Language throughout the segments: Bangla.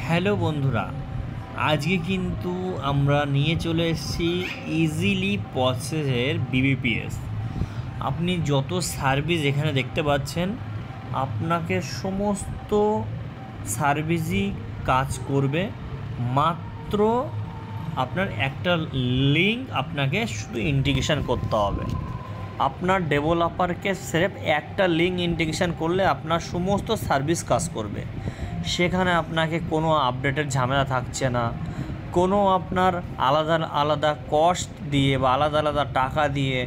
হ্যালো বন্ধুরা, আজকে কিন্তু আমরা নিয়ে চলে এসেছি ইজিলি প্রসেসের বিবিপিএস। আপনি যত সার্ভিস এখানে দেখতে পাচ্ছেন, আপনাকে সমস্ত সার্ভিসই কাজ করবে। মাত্র আপনার একটা লিঙ্ক আপনাকে শুধু ইন্টিগ্রেশন করতে হবে। আপনার ডেভেলপারকে স্রেফ একটা লিঙ্ক ইন্টিগ্রেশন করলে আপনার সমস্ত সার্ভিস কাজ করবে। সেখানে আপনাকে কোনো আপডেটের ঝামেলা থাকছে না, কোনো আপনার আলাদা আলাদা কস্ট দিয়ে বা আলাদা আলাদা টাকা দিয়ে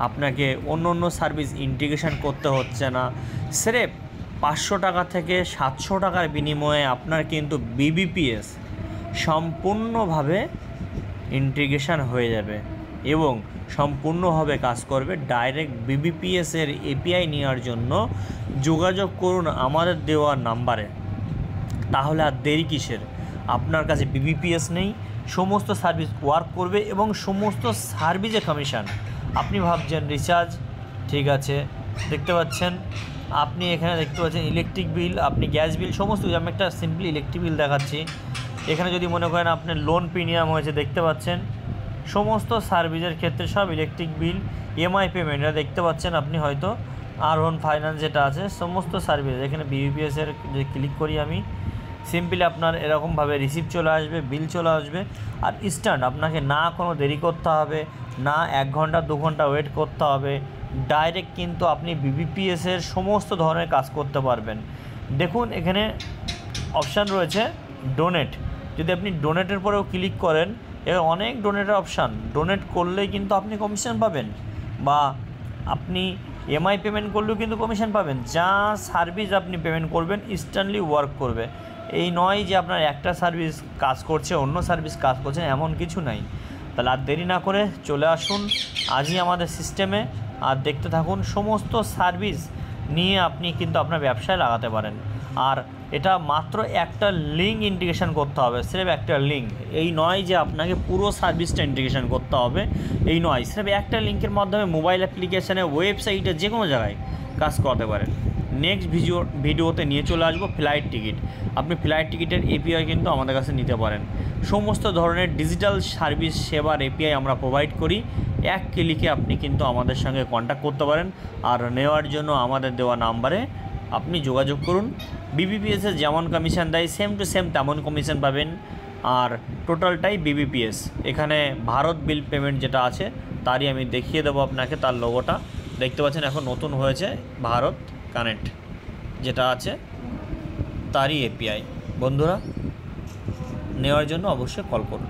আপনাকে অন্য অন্য সার্ভিস ইন্টিগ্রেশন করতে হচ্ছে না। স্রেফ 500 টাকা থেকে 700 টাকার বিনিময়ে আপনার কিন্তু বিবিপিএস সম্পূর্ণভাবে ইন্টিগ্রেশন হয়ে যাবে এবং সম্পূর্ণভাবে কাজ করবে। ডাইরেক্ট বিবিপিএসের এপিআই নেওয়ার জন্য যোগাযোগ করুন আমাদের দেওয়া নাম্বারে। তাহলে আর দেরি কিসের? আপনার কাছে বিবিপিএস নেই, সমস্ত সার্ভিস ওয়ার্ক করবে এবং সমস্ত সার্ভিসে কমিশন। আপনি ভাবছেন রিচার্জ, ঠিক আছে, দেখতে পাচ্ছেন আপনি এখানে দেখতে পাচ্ছেন ইলেকট্রিক বিল, আপনি গ্যাস বিল, সমস্ত আমি একটা সিম্পলি ইলেকট্রিক বিল দেখাচ্ছি। এখানে যদি মনে করেন আপনার লোন প্রিমিয়াম হয়েছে, দেখতে পাচ্ছেন সমস্ত সার্ভিসের ক্ষেত্রে সব ইলেকট্রিক বিল, ইএমআই পেমেন্ট দেখতে পাচ্ছেন আপনি হয়তো আর1 ফাইন্যান্স যেটা আছে সমস্ত সার্ভিস। এখানে বিবিপিএসের যে ক্লিক করি আমি, সিম্পলি আপনার এরকমভাবে রিসিপ্ট চলে আসবে, বিল চলে আসবে। আর ইনস্ট্যান্ট, আপনাকে না কোনো দেরি করতে হবে, না 1 ঘন্টা 2 ঘন্টা ওয়েট করতে হবে। ডাইরেক্ট কিন্তু আপনি বিবিপিএসের সমস্ত ধরনের কাজ করতে পারবেন। দেখুন এখানে অপশান রয়েছে ডোনেট। যদি আপনি ডোনেটের পরেও ক্লিক করেন, এবার অনেক ডোনেটের অপশান। ডোনেট করলেই কিন্তু আপনি কমিশন পাবেন, বা আপনি এমআই পেমেন্ট করলেও কিন্তু কমিশন পাবেন। যা সার্ভিস আপনি পেমেন্ট করবেন ইনস্ট্যান্টলি ওয়ার্ক করবে। এই নয় যে আপনার একটা সার্ভিস কাজ করছে অন্য সার্ভিস কাজ করছে, এমন কিছু নাই। তাহলে আর দেরি না করে চলে আসুন আজই আমাদের সিস্টেমে, আর দেখতে থাকুন। সমস্ত সার্ভিস নিয়ে আপনি কিন্তু আপনার ব্যবসায় লাগাতে পারেন। আর এটা মাত্র একটা লিঙ্ক ইন্টিগ্রেশন করতে হবে, স্রেফ একটা লিঙ্ক। এই নয় যে আপনাকে পুরো সার্ভিসটা ইন্টিগ্রেশন করতে হবে, এই নয়, স্রেফ একটা লিঙ্কের মাধ্যমে মোবাইল অ্যাপ্লিকেশানে, ওয়েবসাইটে, যে কোনো জায়গায় কাজ করতে পারেন। নেক্সট ভিডিওতে নিয়ে চলে আসবো ফ্লাইট টিকিট। আপনি ফ্লাইট টিকিটের এপিআই কিন্তু আমাদের কাছে নিতে পারেন। সমস্ত ধরনের ডিজিটাল সার্ভিস সেবার এপিআই আমরা প্রোভাইড করি। এক ক্লিকে আপনি কিন্তু আমাদের সঙ্গে কন্ট্যাক্ট করতে পারেন। আর নেওয়ার জন্য আমাদের দেওয়া নাম্বারে আপনি যোগাযোগ করুন। বিবিপিএসের যেমন কমিশন দেয় সেম টু সেম তেমন কমিশন পাবেন। আর টোটালটাই বিবিপিএস। এখানে ভারত বিল পেমেন্ট যেটা আছে তারই আমি দেখিয়ে দেবো আপনাকে, তার লোগোটা দেখতে পাচ্ছেন এখন নতুন হয়েছে, ভারত কানেক্ট যেটা আছে তারই এপিআই। বন্ধুরা, নেওয়ার জন্য অবশ্যই কল করুন।